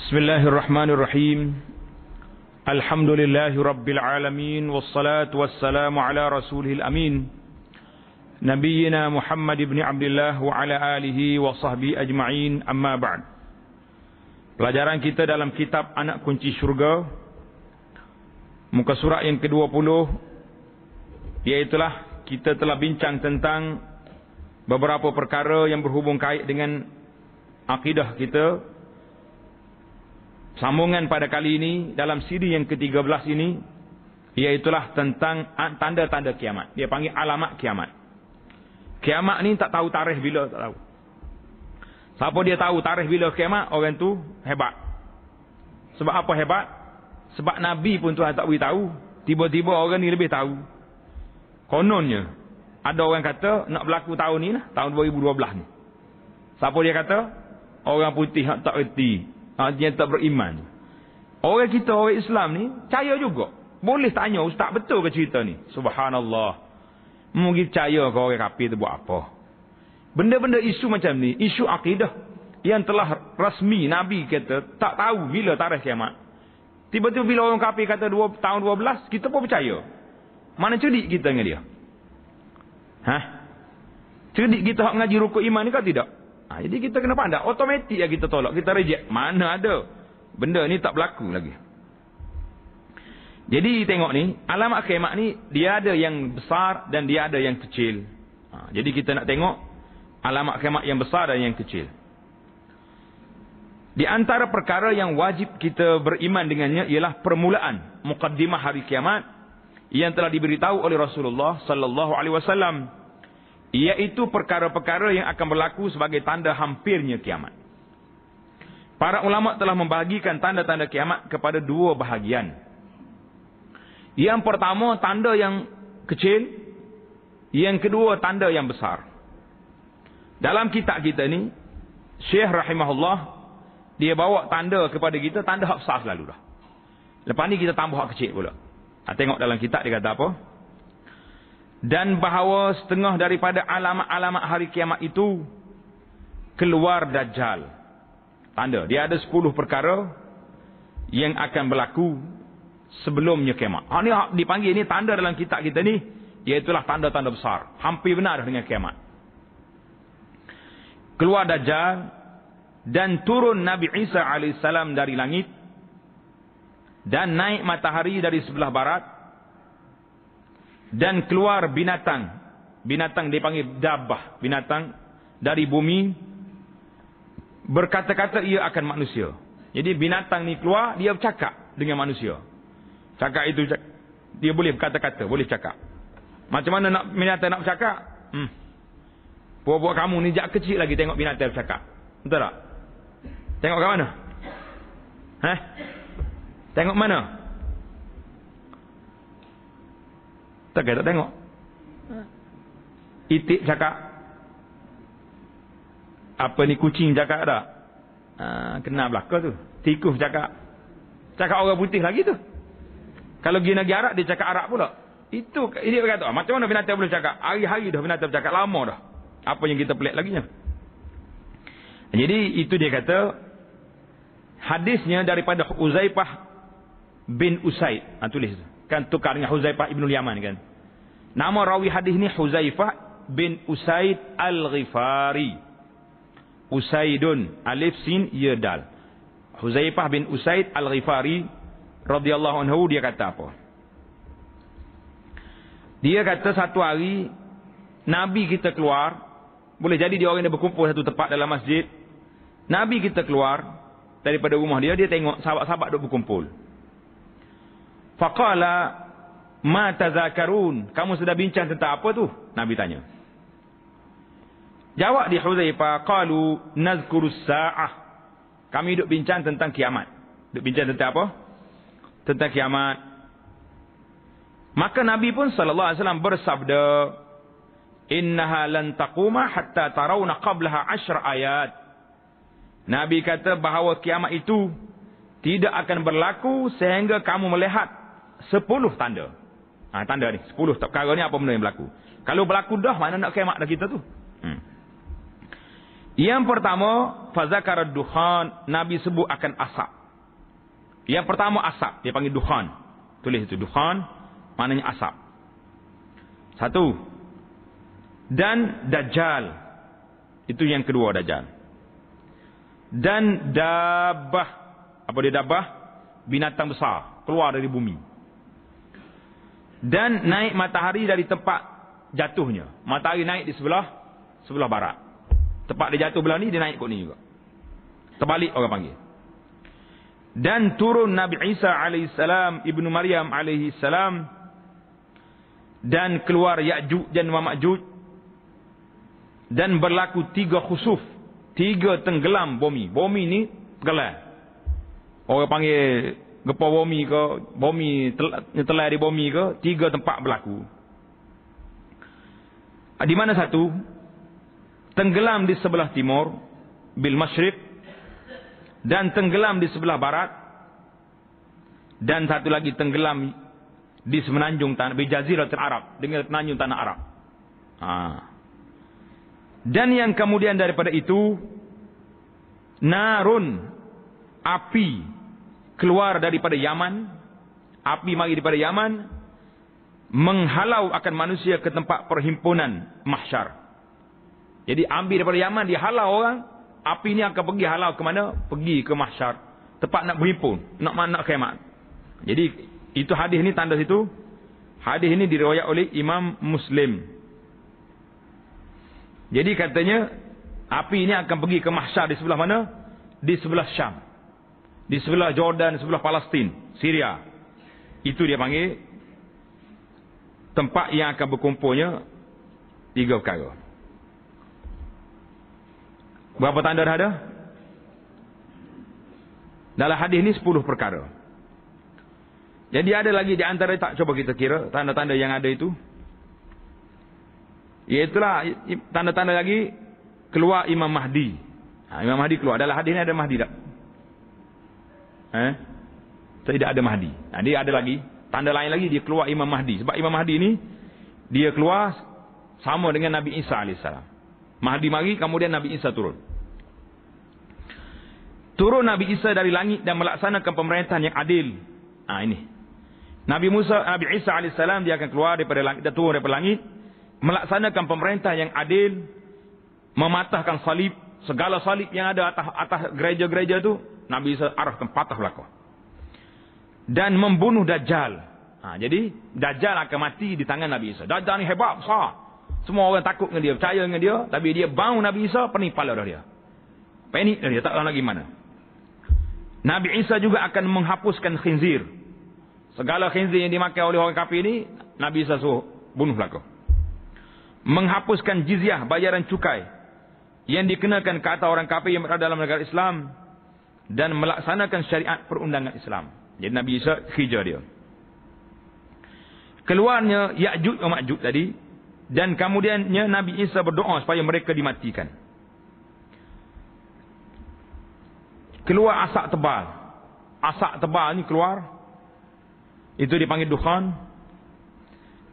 Bismillahirrahmanirrahim. Alhamdulillahi rabbil alamin, wassalatu wassalamu ala rasulihil amin, nabiyyina Muhammad ibn Abdullah wa ala alihi wa sahbihi ajma'in, amma ba'd. Pelajaran kita dalam kitab Anak Kunci Syurga, muka surat yang ke-20, iaitulah kita telah bincang tentang beberapa perkara yang berhubung kait dengan akidah kita. Sambungan pada kali ini dalam siri yang ke-13 ini, iaitulah tentang tanda-tanda kiamat. Dia panggil alamat kiamat. Kiamat ni tak tahu tarikh bila, tak tahu. Siapa dia tahu tarikh bila kiamat, orang tu hebat. Sebab apa hebat? Sebab Nabi pun Tuhan tak beritahu. Tiba-tiba orang ni lebih tahu. Kononnya ada orang kata nak berlaku tahun ni lah, tahun 2012 ni. Siapa dia kata? Orang putih tak erti, dia tak beriman. Orang kita, orang Islam ni percaya juga. Boleh tanya, ustaz betul ke cerita ni? Subhanallah. Mungkin percaya ke orang kafir tu buat apa? Benda-benda isu macam ni, isu akidah yang telah rasmi Nabi kata tak tahu bila tarikh kiamat. Tiba-tiba bila orang kafir kata tahun 12, kita pun percaya. Mana cerdik kita dengan dia? Cerdik kita hak ngaji rukuk iman ni kan tidak? Jadi kita kena pandang, otomatik ya kita tolak, kita reject. Mana ada benda ni tak berlaku lagi. Jadi tengok ni, alamat kiamat ni dia ada yang besar dan dia ada yang kecil. Jadi kita nak tengok alamat kiamat yang besar dan yang kecil. Di antara perkara yang wajib kita beriman dengannya ialah permulaan muqaddimah hari kiamat yang telah diberitahu oleh Rasulullah sallallahu alaihi wasallam, iaitu perkara-perkara yang akan berlaku sebagai tanda hampirnya kiamat. Para ulama telah membahagikan tanda-tanda kiamat kepada dua bahagian. Yang pertama tanda yang kecil, yang kedua tanda yang besar. Dalam kitab kita ni, Syekh rahimahullah, dia bawa tanda kepada kita, tanda hak besar selalu dah. Lepas ni kita tambah hak kecil pula. Tengok dalam kitab dia kata apa? Dan bahawa setengah daripada alamat-alamat hari kiamat itu keluar Dajjal. Tanda. Dia ada 10 perkara yang akan berlaku sebelumnya kiamat. Ini dipanggil ni tanda dalam kitab kita ni, iaitulah tanda-tanda besar. Hampir benar dengan kiamat. Keluar Dajjal dan turun Nabi Isa AS dari langit dan naik matahari dari sebelah barat. Dan keluar binatang. Binatang dipanggil dabbah. Binatang dari bumi. Berkata-kata ia akan manusia. Jadi binatang ni keluar, dia bercakap dengan manusia. Cakap itu, dia boleh berkata-kata, boleh cakap. Macam mana nak binatang nak bercakap? Buat-buat kamu ni jak kecil lagi tengok binatang bercakap. Betul tak? Tengok kat mana? Tengok mana? Tak tengok. Itik cakap. Apa ni kucing cakap tak? Kena belaka tu. Tikus cakap. Cakap orang putih lagi tu. Kalau pergi negeri Arab, dia cakap Arab pula. Itu, ini dia kata, macam mana binatang boleh cakap? Hari-hari dah binatang bercakap, lama dah. Apa yang kita pelik laginya? Jadi, itu dia kata, hadisnya daripada Huzaifah bin Usaid. Tulis tu. Kan tukar dengan Huzaifah ibn Yaman kan. Nama rawi hadis ni Huzaifah bin Usaid al-Ghifari. Usaidun alif sin ya dal. Huzaifah bin Usaid al-Ghifari radhiyallahu anhu, dia kata apa? Dia kata satu hari Nabi kita keluar, boleh jadi dia orang yang berkumpul satu tempat dalam masjid. Nabi kita keluar daripada rumah dia, dia tengok sahabat-sahabat duk berkumpul. Faqala ma tazakarun, kamu sudah bincang tentang apa tu? Nabi tanya. Jawab di Huzaifah, qalu nazkurus sa'ah, kami duk bincang tentang kiamat. Duk bincang tentang apa? Tentang kiamat. Maka Nabi pun sallallahu alaihi wasallam bersabda, innaha lan taquma hatta tarawna qablaha 10 ayat. Nabi kata bahawa kiamat itu tidak akan berlaku sehingga kamu melihat 10 tanda. Tanda ni 10 perkara ni, apa benda yang berlaku. Kalau berlaku dah, mana nak kiamat dah kita tu. Yang pertama, fazakar ad-dukhan, Nabi sebut akan asap. Yang pertama asap, dia panggil dukhan. Tulis itu, dukhan maknanya asap. Satu. Dan dajjal. Itu yang kedua, dajjal. Dan dabbah. Apa dia dabbah? Binatang besar keluar dari bumi. Dan naik matahari dari tempat jatuhnya. Matahari naik di sebelah barat. Tempat dia jatuh belah ni, dia naik kot ni juga. Terbalik orang panggil. Dan turun Nabi Isa alaihissalam, Ibnu Maryam alaihissalam, dan keluar Ya'juj dan Ma'juj, dan berlaku 3 khusuf, 3 tenggelam bumi. Bumi ni tenggelam. Orang panggil gempa bumi ke, bumi terlai di bumi ke, 3 tempat berlaku. Di mana satu? Tenggelam di sebelah timur, bil masyriq, dan tenggelam di sebelah barat, dan satu lagi tenggelam di semenanjung tanah, di Jaziratul Arab, dengan semenanjung tanah Arab. Dan yang kemudian daripada itu, narun, api keluar daripada Yaman, api mari daripada Yaman, menghalau akan manusia ke tempat perhimpunan mahsyar. Jadi ambil daripada Yaman, dia halau orang, api ni akan pergi halau ke mana? Pergi ke mahsyar, tempat nak berhimpun, nak kiamat. Jadi itu hadis ni tanda situ. Hadis ini diriwayat oleh Imam Muslim. Jadi katanya api ini akan pergi ke mahsyar di sebelah mana? Di sebelah Syam, di sebelah Jordan, di sebelah Palestin, Syria. Itu dia panggil tempat yang akan berkumpulnya 3 perkara. Berapa tanda dah ada? Dalam hadis ni 10 perkara. Jadi ada lagi di antara, tak coba kita kira tanda-tanda yang ada itu. Iaitulah tanda-tanda lagi keluar Imam Mahdi. Imam Mahdi keluar. Dalam hadis ni ada Mahdi tak? Tidak ada Mahdi. Dia ada lagi tanda lain lagi, dia keluar Imam Mahdi. Sebab Imam Mahdi ni dia keluar sama dengan Nabi Isa alaihissalam. Mahdi mari, kemudian Nabi Isa turun. Turun Nabi Isa dari langit dan melaksanakan pemerintahan yang adil. Ini Nabi Isa alaihissalam, dia akan keluar daripada langit, dia turun daripada langit, melaksanakan pemerintah yang adil, mematahkan salib, segala salib yang ada atas gereja-gereja tu, Nabi Isa arahkan patah belakang. Dan membunuh Dajjal. Jadi Dajjal akan mati di tangan Nabi Isa. Dajjal ni hebat, besar. Semua orang takut dengan dia, percaya dengan dia, tapi dia bau Nabi Isa, pening kepala dah dia. Panik dah dia, tak tahu lagi mana. Nabi Isa juga akan menghapuskan khinzir. Segala khinzir yang dimakan oleh orang kafir ni, Nabi Isa suruh bunuh belakang. Menghapuskan jizyah, bayaran cukai yang dikenakan ke atas orang kafir yang berada dalam negara Islam, dan melaksanakan syariat perundangan Islam. Jadi Nabi Isa hijrah dia. Keluarnya Ya'juj dan Ma'juj tadi, dan kemudiannya Nabi Isa berdoa supaya mereka dimatikan. Keluar asap tebal. Asap tebal ni keluar, itu dipanggil dukhan.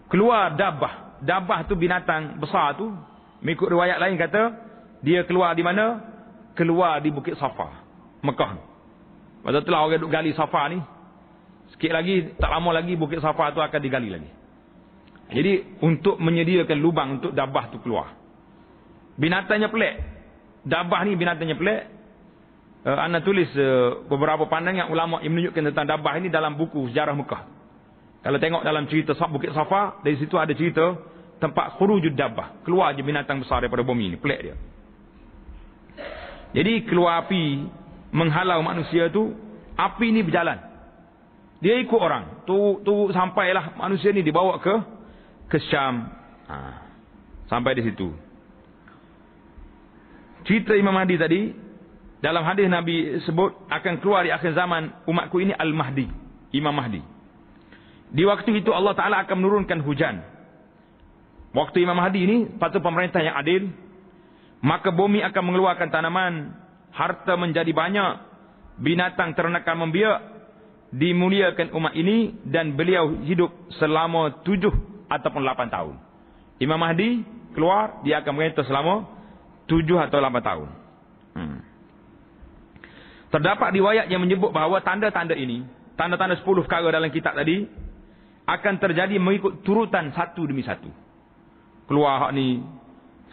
Keluar dabbah. Dabbah tu binatang besar tu. Mengikut riwayat lain kata, dia keluar di mana? Keluar di Bukit Safa, Mekah. Pasal itulah orang duk gali Safa ni. Sikit lagi, tak lama lagi Bukit Safa tu akan digali lagi. Jadi untuk menyediakan lubang untuk dabbah tu keluar. Binatangnya pelik. Dabbah ni binatangnya pelik. Ana tulis beberapa pandangan ulama yang menunjukkan tentang dabbah ini dalam buku sejarah Mekah. Kalau tengok dalam cerita Bukit Safa, dari situ ada cerita tempat khurujud dabbah. Keluar je binatang besar daripada bumi ni. Pelik dia. Jadi keluar api menghalau manusia tu. Api ni berjalan. Dia ikut orang. Tu sampailah manusia ni dibawa ke Syam. Sampai di situ. Cerita Imam Mahdi tadi, dalam hadis Nabi sebut akan keluar di akhir zaman umatku ini Al-Mahdi, Imam Mahdi. Di waktu itu Allah Ta'ala akan menurunkan hujan. Waktu Imam Mahdi ini patut pemerintah yang adil, maka bumi akan mengeluarkan tanaman, harta menjadi banyak, binatang ternakan membiak, dimuliakan umat ini, dan beliau hidup selama 7 ataupun 8 tahun. Imam Mahdi keluar, dia akan memerintah selama 7 atau 8 tahun. Terdapat riwayat yang menyebut bahawa tanda-tanda ini, tanda-tanda 10 perkara dalam kitab tadi, akan terjadi mengikut turutan satu demi satu. Keluar hak ni,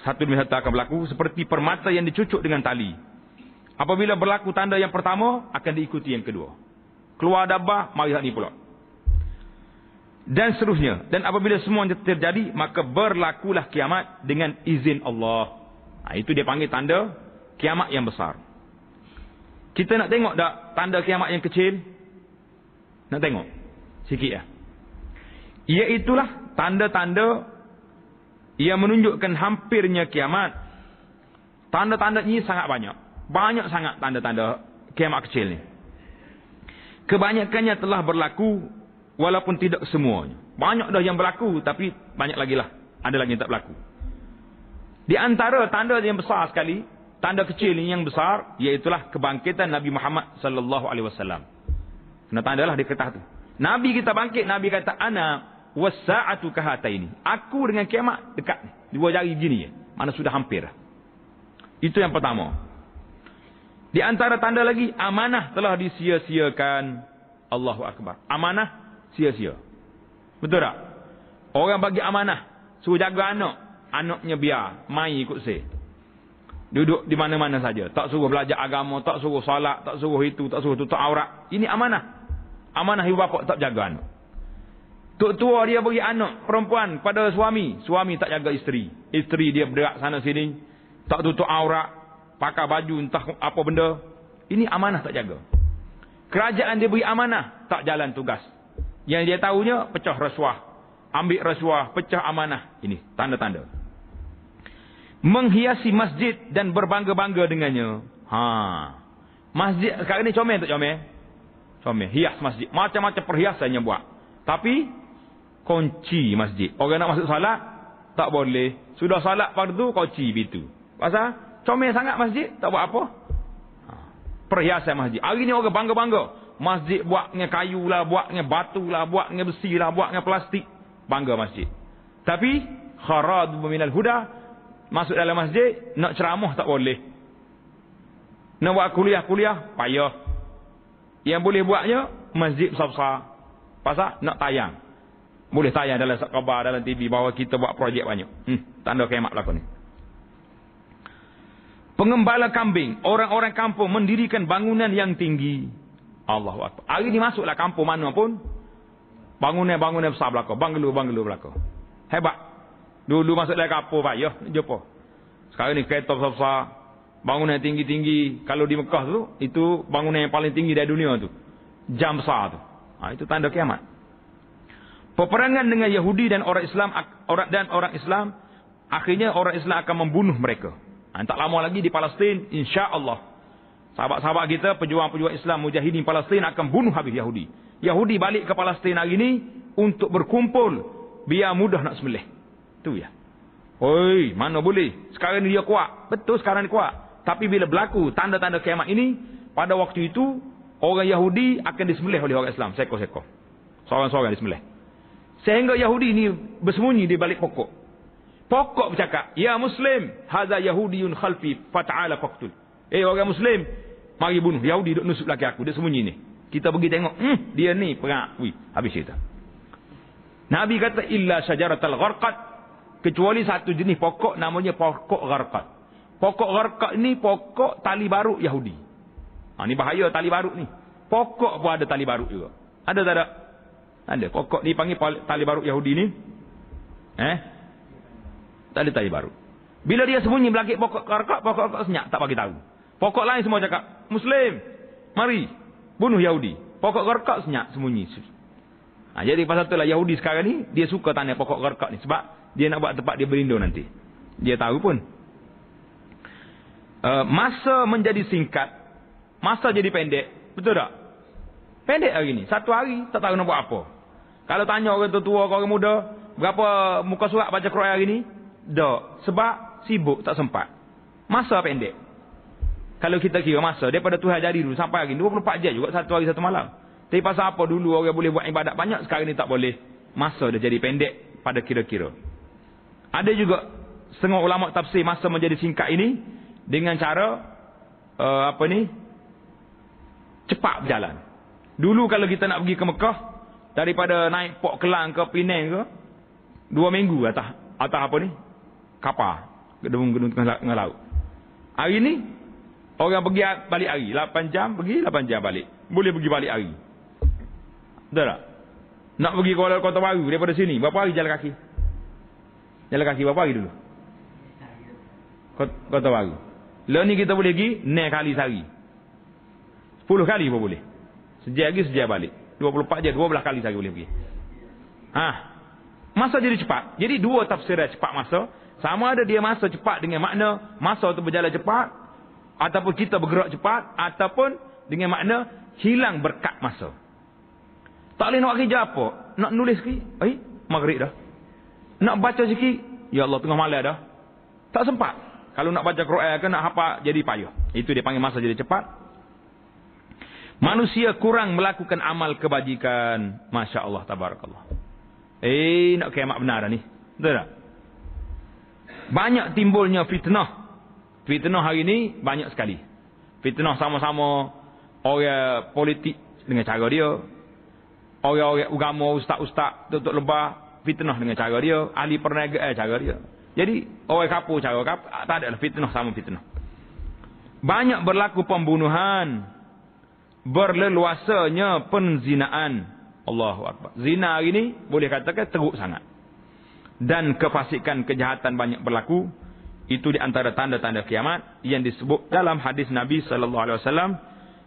satu demi satu akan berlaku seperti permata yang dicucuk dengan tali. Apabila berlaku tanda yang pertama, akan diikuti yang kedua. Keluar dabah, mari hak ni pula. Dan seterusnya. Dan apabila semua terjadi, maka berlakulah kiamat dengan izin Allah. Itu dia panggil tanda kiamat yang besar. Kita nak tengok tak tanda kiamat yang kecil? Nak tengok? Sikit lah. Iaitulah tanda-tanda yang menunjukkan hampirnya kiamat. Tanda-tanda ini sangat banyak. Banyak sangat tanda-tanda kiamat kecil ni. Kebanyakannya telah berlaku, walaupun tidak semuanya. Banyak dah yang berlaku, tapi banyak lagi lah. Ada lagi yang tak berlaku. Di antara tanda yang besar sekali, tanda kecil ini yang besar, iaitulah kebangkitan Nabi Muhammad sallallahu alaihi wasallam. Kena tandalah dia kata tu. Nabi kita bangkit, Nabi kata ana was-sa'atu kahataini. Aku dengan kiamat dekat ni. Dua jari gini je. Mana sudah hampir. Itu yang pertama. Di antara tanda lagi, amanah telah disia-siakan. Allahu akbar. Amanah sia-sia. Betul tak? Orang bagi amanah, suruh jaga anak, anaknya biar main ikut saya. Duduk di mana-mana saja, tak suruh belajar agama, tak suruh solat, tak suruh itu, tak suruh tutup aurat. Ini amanah. Amanah ibu bapa tak jaga anak. Tok tua dia bagi anak perempuan pada suami, suami tak jaga isteri. Isteri dia bergerak sana sini, tak tutup aurat, pakai baju entah apa benda. Ini amanah tak jaga. Kerajaan dia beri amanah, tak jalan tugas. Yang dia tahunya pecah rasuah, ambil rasuah, pecah amanah. Ini tanda-tanda. Menghiasi masjid dan berbangga-bangga dengannya. Masjid sekarang ni comel tak comel? Comel, hias masjid. Macam-macam perhiasannya buat. Tapi kunci masjid. Orang nak masuk salat tak boleh. Sudah salat fardu kunci pintu. Pasal comel sangat masjid, tak buat apa. Perhiasan masjid. Hari ni orang bangga-bangga. Masjid buat dengan kayu lah, buat dengan batu lah, buat dengan besi lah, buat dengan plastik. Bangga masjid. Tapi kharad minal huda, masuk dalam masjid, nak ceramah tak boleh. Nak buat kuliah-kuliah, payah. Yang boleh buatnya, masjid besar-besar. Pasal nak tayang. Boleh tayang dalam khabar, dalam TV, bahawa kita buat projek banyak. Tanda kiamat berlaku ni. Pengembala kambing, orang-orang kampung mendirikan bangunan yang tinggi. Allahu Akbar. Hari ni masuklah kampung mana pun, bangunan-bangunan besar belakang, banglo-banglo belakang. Hebat. Dulu masuk dalam kampung payah jumpa. Sekarang ni kereta besar-besar, bangunan tinggi-tinggi. Kalau di Mekah tu, itu bangunan yang paling tinggi dari dunia tu. Jam besar tu. Itu tanda kiamat. Peperangan dengan Yahudi dan orang Islam, akhirnya orang Islam akan membunuh mereka. Tak lama lagi di Palestin, insya-Allah, sahabat-sahabat kita, pejuang-pejuang Islam mujahidin Palestin akan bunuh habis Yahudi. Yahudi balik ke Palestin hari ini untuk berkumpul, biar mudah nak sembelih. Tu ya. Oi, mana boleh? Sekarang ni dia kuat. Betul sekarang ni kuat. Tapi bila berlaku tanda-tanda kiamat ini, pada waktu itu orang Yahudi akan disembelih oleh orang Islam, sekor-sekor. Seorang-seorang disembelih. Sehingga Yahudi ini bersembunyi di balik pokok. Pokok bercakap, ya Muslim, hadza Yahudiyun khalfi, fata'ala faqtul. Orang Muslim, mari bunuh. Yahudi duduk nusuk laki aku, dia sembunyi ni. Kita pergi tengok, dia ni perang. Habis cerita. Nabi kata, illa syajaratal gharqad, kecuali satu jenis pokok namanya pokok gharqad. Pokok gharqad ni pokok tali baruk Yahudi. Ni bahaya tali baruk ni. Pokok pun ada tali baruk juga. Ada tak ada? Ada. Pokok ni panggil tali baruk Yahudi ni. Tak ada tali baruk. Bila dia sembunyi belakang pokok gharqad senyap, tak bagi tahu. Pokok lain semua cakap, Muslim, mari bunuh Yahudi. Pokok gharqad senyap, sembunyi. Jadi pasal itulah Yahudi sekarang ni, dia suka tanam pokok gharqad ni. Sebab dia nak buat tempat dia berlindung nanti. Dia tahu pun. Masa menjadi singkat, masa jadi pendek. Betul tak? Pendek hari ni. Satu hari, tak tahu nak buat apa. Kalau tanya orang tua, orang muda, berapa muka surat baca Quran hari ni? Tak. Sebab sibuk, tak sempat. Masa pendek. Kalau kita kira masa, daripada Tuhan jadi dulu sampai hari ni, 24 jam juga, satu hari satu malam. Tapi pasal apa dulu orang boleh buat ibadat banyak, sekarang ni tak boleh. Masa dah jadi pendek pada kira-kira. Ada juga setengah ulama tafsir masa menjadi singkat ini dengan cara cepat berjalan. Dulu kalau kita nak pergi ke Mekah, daripada naik Port Kelang ke Penang ke, 2 minggu atas apa ni? Kapal. Gedung-gedung tengah laut. Hari ni, orang pergi balik hari. 8 jam pergi, 8 jam balik. Boleh pergi balik hari. Betul tak? Nak pergi Kuala Kota Baru daripada sini, berapa hari jalan kaki? Jalan kaki berapa hari dulu? Kota Baru. Lalu ni kita boleh pergi 9 kali sehari. 10 kali pun boleh. Sejak pergi, sejak balik. 24 jam, 12 kali sehari boleh pergi. Masa jadi cepat. Jadi dua tafsiran cepat masa. Sama ada dia masa cepat dengan makna masa tu berjalan cepat, ataupun kita bergerak cepat, ataupun dengan makna hilang berkat masa. Tak boleh nak kerja apa? Nak nulis sikit? Maghrib dah. Nak baca sikit? Ya Allah, tengah malam dah. Tak sempat. Kalau nak baca Quran ke nak hafal, jadi payah. Itu dia panggil masa jadi cepat. Manusia kurang melakukan amal kebajikan. Masya Allah, tabarakallah. Nak kiamat benar dah ni. Betul tak? Banyak timbulnya fitnah. Fitnah hari ni banyak sekali. Fitnah sama-sama orang politik dengan cara dia. Orang-orang agama, ustaz-ustaz, tutup lebah, fitnah dengan cara dia. Ahli perniagaan cara dia. Jadi orang kapur cara kapur. Tak ada lah fitnah sama fitnah. Banyak berlaku pembunuhan. Berleluasanya penzinaan. Allahu Akbar. Zina hari ni boleh katakan teruk sangat. Dan kefasikan kejahatan banyak berlaku. Itu di antara tanda-tanda kiamat yang disebut dalam hadis Nabi SAW.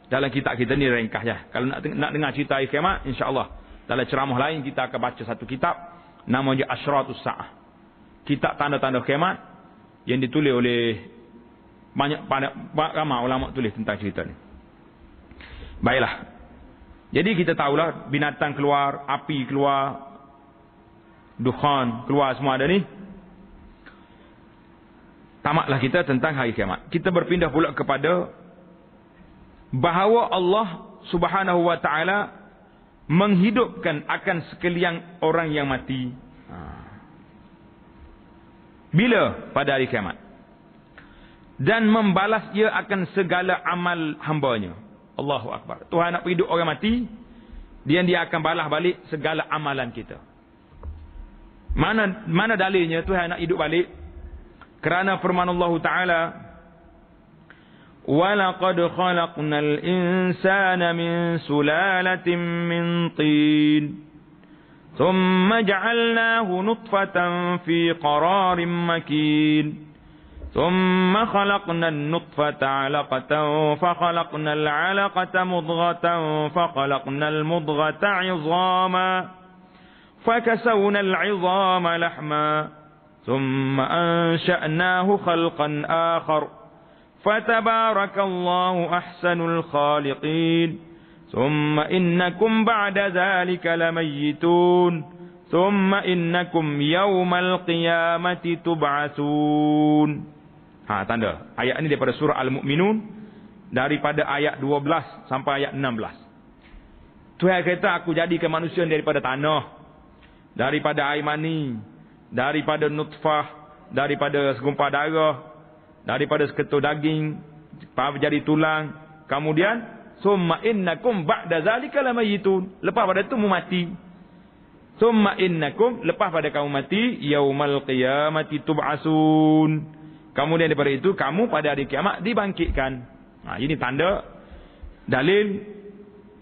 Dalam kitab kita ni ringkas ya. Kalau nak dengar cerita hari kiamat, insya-Allah dalam ceramah lain kita akan baca satu kitab namanya Asyratus Sa'ah. Kitab tanda-tanda kiamat yang ditulis oleh banyak ramai ulama tulis tentang cerita ni. Baiklah. Jadi kita tahulah binatang keluar, api keluar, dukhan keluar, semua ada ni. Tamatlah kita tentang hari kiamat. Kita berpindah pula kepada bahawa Allah Subhanahu wa taala menghidupkan akan sekalian orang yang mati. Bila? Pada hari kiamat. Dan membalas ia akan segala amal hambanya. Allahu Akbar. Tuhan nak hidup orang mati, dia akan balas balik segala amalan kita. Mana dalilnya Tuhan nak hidup balik? Kerana firman Allah Ta'ala, وَلَقَدْ خَلَقْنَا الْإِنسَانَ مِنْ سُلَالَةٍ مِنْ طِينٍ ثُمَّ جَعَلْنَاهُ نُطْفَةً فِي قَرَارٍ مَكِينٍ ثُمَّ خَلَقْنَا النُّطْفَةَ عَلَقَةً فَخَلَقْنَا الْعَلَقَةَ مُضْغَةً فَخَلَقْنَا الْمُضْغَةَ عِظَامًا فَكَسَوْنَا الْعِظَامَ لَحْمًا ثُمَّ أَنشَأْنَاهُ خَلْقًا آخَرَ فَتَبَارَكَ اللَّهُ أَحْسَنُ الْخَالِقِينَ ثُمَّ إِنَّكُمْ بَعْدَ ذَلِكَ لَمَيِّتُونَ ثُمَّ إِنَّكُمْ يَوْمَ الْقِيَامَةِ تُبْعَثُونَ. Tanda. Ayat ini daripada surah Al-Mu'minun, daripada ayat 12 sampai ayat 16. Tuhan kata, aku jadikan manusia daripada tanah, daripada air mani, daripada nutfah, daripada segumpal darah, daripada seketul daging, jadi tulang. Kemudian summa innakum ba'da zalika lamayitun. Lepas pada itu mati. Summa innakum, lepas pada kamu mati, yaumal qiyamati tub'asun. Kemudian daripada itu kamu pada hari kiamat dibangkitkan. Ini tanda dalil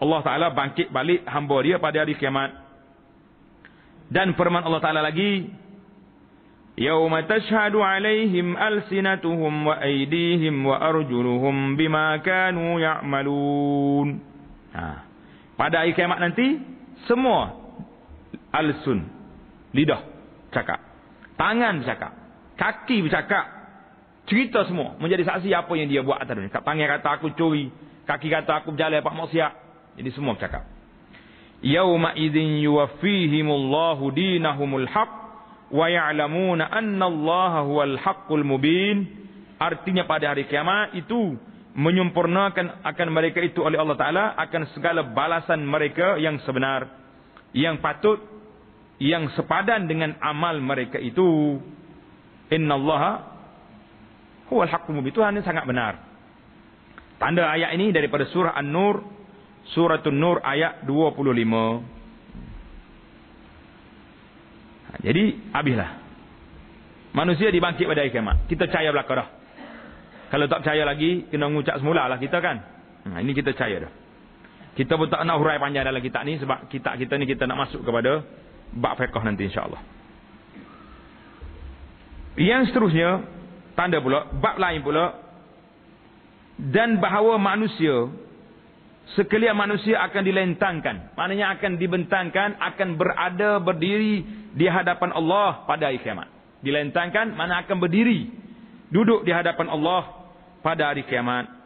Allah Taala bangkit balik hamba dia pada hari kiamat. Dan firman Allah Taala lagi, yauma tashhadu alaihim alsinatuhum wa aydihim wa arjuluhum bima kanu ya'malun. Pada hari kiamat nanti semua alsun, lidah cakap, tangan bercakap, kaki bercakap, cerita semua menjadi saksi apa yang dia buat atas dunia. Tangan kata aku curi, kaki kata aku berjalan pak maksiat. Jadi semua bercakap. Yauma idzin yuwaffihimullahu dinahumul haqq wa ya'lamuna anna Allaha huwal haqqul mubin. Artinya pada hari kiamat itu menyempurnakan akan mereka itu oleh Allah Taala akan segala balasan mereka yang sebenar, yang patut, yang sepadan dengan amal mereka itu. Innallaha huwal haqqul mubin. Tuhan ini sangat benar. Tanda ayat ini daripada surah An-Nur Surah An-Nur ayat 25. Jadi habislah. Manusia dibangkit pada hari kiamat. Kita percaya belaka dah. Kalau tak percaya lagi, kena mengucap semula lah kita kan. Ini kita percaya dah. Kita pun tak nak hurai panjang dalam kitab ni, sebab kitab kita ni kita nak masuk kepada bab fiqh nanti insya-Allah. Yang seterusnya, tanda pula, bab lain pula, dan bahawa manusia, sekalian manusia akan dilentangkan, maknanya akan dibentangkan, akan berada berdiri di hadapan Allah pada hari kiamat. Dilentangkan mana akan berdiri, duduk di hadapan Allah pada hari kiamat.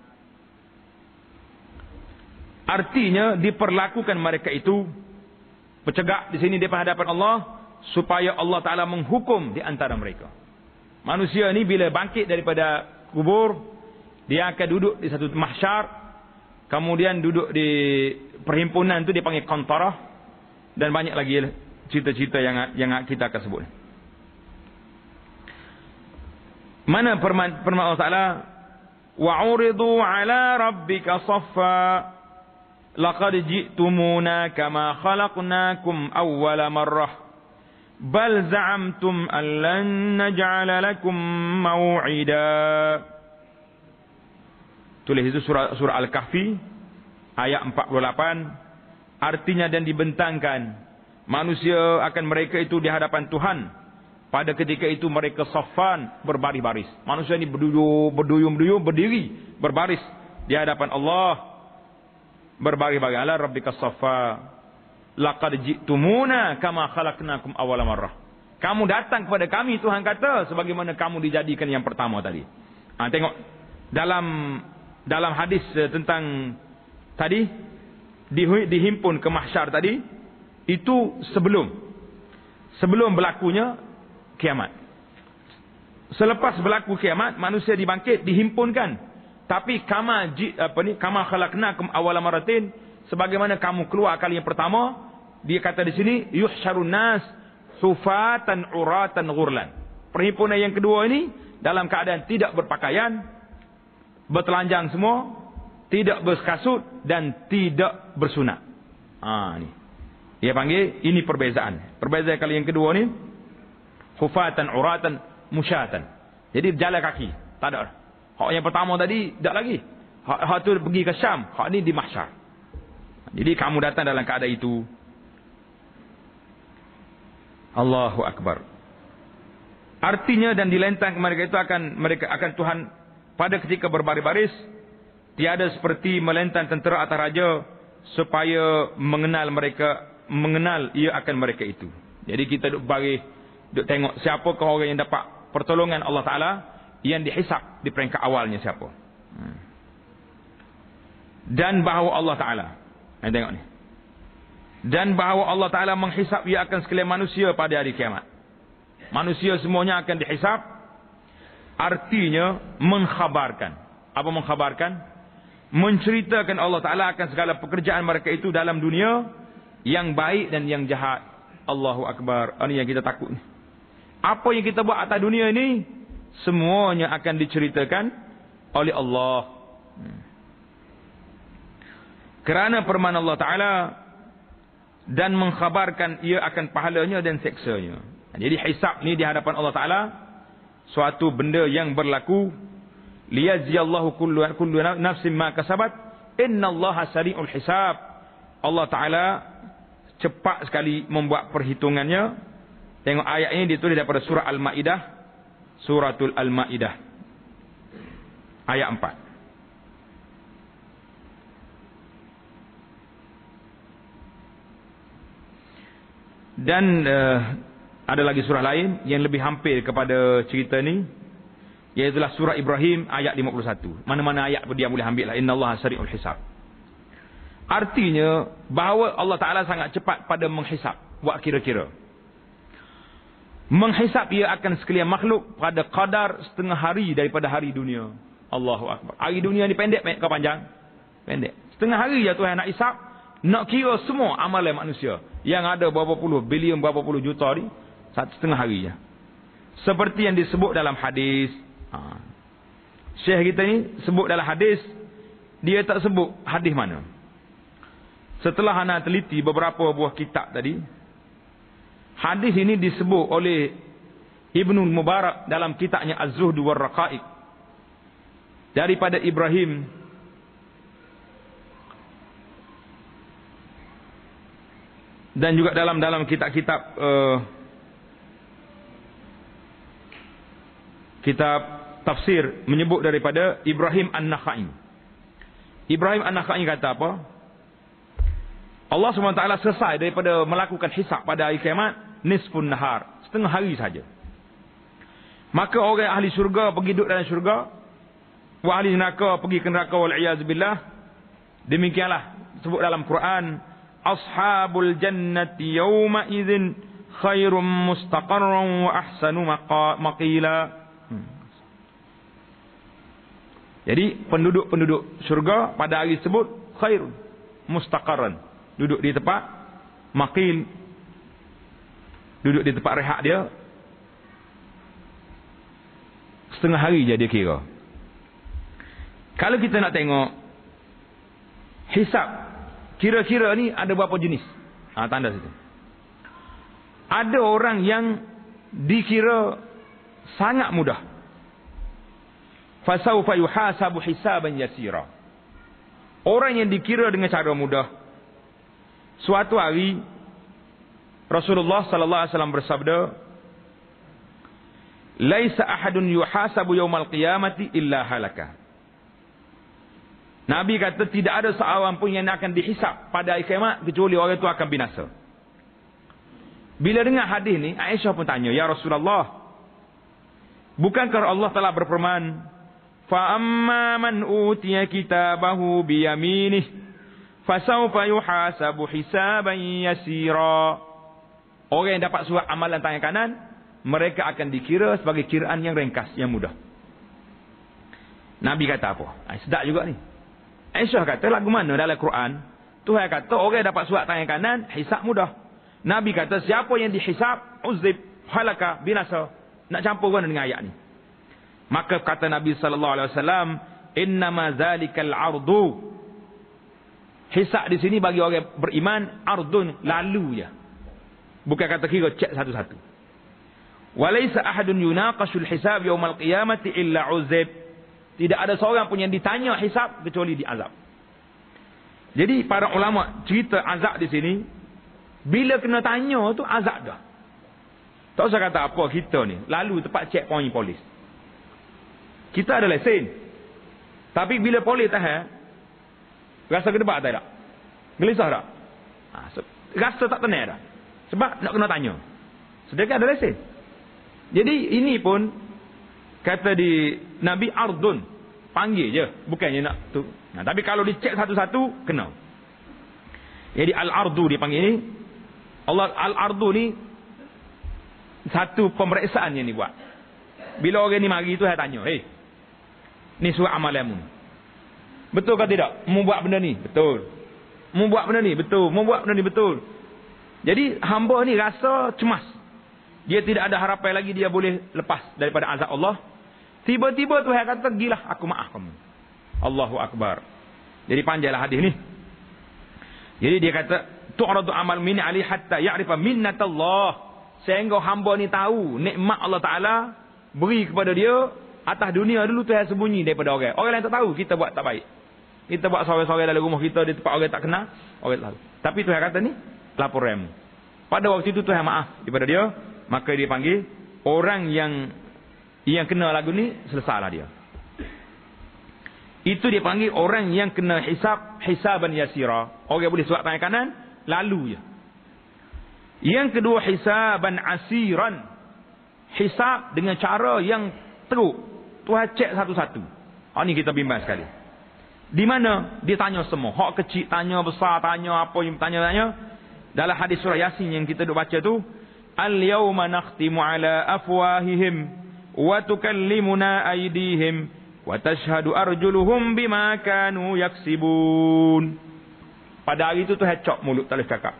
Artinya diperlakukan mereka itu bercegak di sini di hadapan Allah supaya Allah Taala menghukum di antara mereka. Manusia ni bila bangkit daripada kubur, dia akan duduk di satu mahsyar, kemudian duduk di perhimpunan tu dipanggil qantarah, dan banyak lagi cerita-cerita yang kita akan sebut. Mana firman Allah Taala, wa'uridu ala rabbika saffa laqad ji'tumuna kama khalaqnakum awwala marrah bal za'amtum an lan naj'ala lakum maw'ida. Tulis itu surah Al-Kahfi ayat 48. Artinya, dan dibentangkan manusia akan mereka itu di hadapan Tuhan pada ketika itu mereka saffan, berbaris-baris. Manusia ini berduyun-duyun berdiri berbaris di hadapan Allah, berbaris-baris. Ala rabbika saffa laqad ji'tumuna kama khalaqnakum awwala marrah. Kamu datang kepada kami, Tuhan kata, sebagaimana kamu dijadikan yang pertama tadi. Tengok dalam hadis tentang tadi dihimpun ke mahsyar tadi, itu sebelum berlakunya kiamat. Selepas berlaku kiamat, manusia dibangkit, dihimpunkan. Tapi kama khalaqnakum awwala maratin, sebagaimana kamu keluar kali yang pertama, dia kata di sini yuhsyarun nas hufatan uratan ghurlan. Perhimpunan yang kedua ini dalam keadaan tidak berpakaian, bertelanjang semua, tidak berkasut dan tidak bersunat. Ni. Dia panggil ini perbezaan. Perbezaan kali yang kedua ni hufatan uratan musyatan. Jadi berjalan kaki, tak ada. Hak yang pertama tadi tak lagi. Hak tu pergi ke Syam, hak ni di mahsyar. Jadi kamu datang dalam keadaan itu. Allahu akbar. Artinya, dan dilentang mereka itu mereka akan Tuhan pada ketika berbaris-baris, tiada seperti melentang tentera atas raja supaya mengenal ia akan mereka itu. Jadi kita duk tengok siapakah orang yang dapat pertolongan Allah Taala, yang dihisap di peringkat awalnya siapa. Dan bahawa Allah Taala, tengok ni. Dan bahawa Allah Taala menghisap ia akan sekalian manusia pada hari kiamat. Manusia semuanya akan dihisap. Artinya mengkhabarkan. Apa mengkhabarkan? Menceritakan Allah Taala akan segala pekerjaan mereka itu dalam dunia, yang baik dan yang jahat. Allahu akbar. Ini yang kita takut. Apa yang kita buat atas dunia ini, semuanya akan diceritakan oleh Allah. Kerana firman Allah Taala, dan mengkhabarkan ia akan pahalanya dan seksanya. Jadi hisab ni di hadapan Allah Taala suatu benda yang berlaku. Liyajziyallahu kullu nafsin ma kasabat, innallaha sari'ul hisab. Allah Taala cepat sekali membuat perhitungannya. Tengok ayat ini ditulis daripada surah Al-Maidah, suratul Al-Maidah ayat 4. Dan ada lagi surah lain yang lebih hampir kepada cerita ni, iaitu surah Ibrahim ayat 51. Mana-mana ayat pun dia boleh ambil lah. Innallaha sari'ul hisab. Artinya bahawa Allah Ta'ala sangat cepat pada menghisap. Buat kira-kira. Menghisap ia akan sekalian makhluk pada kadar setengah hari daripada hari dunia. Allahu akbar. Hari dunia ni pendek ke panjang? Pendek. Setengah hari je Tuhan nak hisap. Nak kira semua amalan manusia yang ada berapa puluh bilion, berapa puluh juta ni, setengah hari je. Seperti yang disebut dalam hadis. Syekh kita ni sebut dalam hadis, dia tak sebut hadis mana. setelah ana teliti beberapa buah kitab tadi, hadis ini disebut oleh Ibnu Mubarak dalam kitabnya Az-Zuhd war Raqaiq daripada Ibrahim dan juga dalam kitab-kitab kitab tafsir menyebut daripada Ibrahim An-Nakhai. Ibrahim An-Nakhai kata apa? Allah SWT selesai daripada melakukan hisab pada hari kiamat nisfun nahar, setengah hari saja. Maka orang ahli syurga pergi duduk dalam syurga, wa ahli neraka pergi ke neraka, wal iyaz billah. Demikianlah sebut dalam Quran, ashabul jannati yawma idzin khairum mustaqarran wa ahsanu maqila. Jadi penduduk-penduduk syurga pada hari tersebut khairun mustaqarran, duduk di tempat maqil, duduk di tempat rehat dia setengah hari je dia kira. Kalau kita nak tengok hisab, kira-kira ni ada berapa jenis? Tanda situ. Ada orang yang dikira sangat mudah. Fasawfa yuhasabu hisaban yasira. Orang yang dikira dengan cara mudah. Suatu hari Rasulullah sallallahu alaihi wasallam bersabda, "Laisa ahadun yuhasabu yaumal qiyamati illa halaka." Nabi kata tidak ada seorang pun yang akan dihisap pada hari kiamat kecuali orang itu akan binasa. Bila dengar hadis ni, Aisyah pun tanya, "Ya Rasulullah, bukankah Allah telah berfirman, fa amma man utiya kitabahu bi yaminih fasawfa yuhasabu hisaban yasira." Orang yang dapat surat amalan tangan kanan, mereka akan dikira sebagai kiraan yang ringkas, yang mudah. Nabi kata apa? Sedap juga ni. Aisyah kata, lagu mana dalam Quran Tuhan kata orang yang dapat surat tangan kanan hisab mudah. Nabi kata siapa yang dihisab uzib halaka binasa. Nak campur mana dengan ayat ni? Maka kata Nabi sallallahu alaihi wasallam, innama zalikal ardu. Hisab di sini bagi orang beriman ardun, lalu je. Bukan kata kira cek satu-satu. Walaysa ahadun yunaqashul hisab yaumal qiyamati illa uzib. Tidak ada seorang pun yang ditanya hisab kecuali diazab. Jadi para ulama cerita azab di sini, bila kena tanya tu azab dah. Tak usah kata apa kita ni, lalu tempat checkpoint polis. Kita ada lesen. Tapi bila polis tahan, rasa kedebak tak? Gelisah tak? Rasa tak tenang dah. Sebab nak kena tanya. Sedangkan ada lesen. Jadi ini pun kata di Nabi ardun, panggil je, bukannya nak tu. Tapi kalau dicek satu-satu kena. Jadi al-ardu dipanggil ni. Allah al-ardu ni satu pemeriksaan yang dibuat. Bila orang ni mari tu saya tanya, "Hey, ni surat amalanmu. Betul ke tidak? Mu buat benda ni?" "Betul." "Mu buat benda ni?" "Betul." "Mu buat benda ni?" "Betul." Jadi hamba ni rasa cemas. Dia tidak ada harapan lagi dia boleh lepas daripada azab Allah. Tiba-tiba Tuhan kata, "Gilah aku maaf kamu." Allahu Akbar. Jadi panjanglah hadis ni. Jadi dia kata, "Tu'radu amal min ali hatta ya'rifa minnatallah." Sehingga hamba ni tahu nikmat Allah Taala beri kepada dia atas dunia dulu, Tuhan sembunyi daripada orang. Orang lain tak tahu kita buat tak baik. Kita buat sore-sore dalam rumah kita di tempat orang tak kenal, orang tak tahu. Tapi Tuhan kata ni laporan. Pada waktu itu Tuhan maaf daripada dia, maka dia panggil orang yang kena lagu ni, selesailah dia. Itu dia panggil orang yang kena hisab, hisaban yasira. Orang boleh surat tangan kanan, lalu je. Yang kedua hisaban asiran. Hisab dengan cara yang teruk. Tuhan cek satu-satu. Ini kita bimbang sekali. Di mana dia tanya semua. Hak kecil tanya, besar tanya, apa yang tanya-tanya. Dalam hadis surah Yasin yang kita duk baca tu, al-yawma nakhtimu ala afwahihim wa tukallimuna aydihim wa tashhadu arjuluhum bima kanu yaksibun. Pada hari itu Tuhan cak mulut, tak boleh cakap.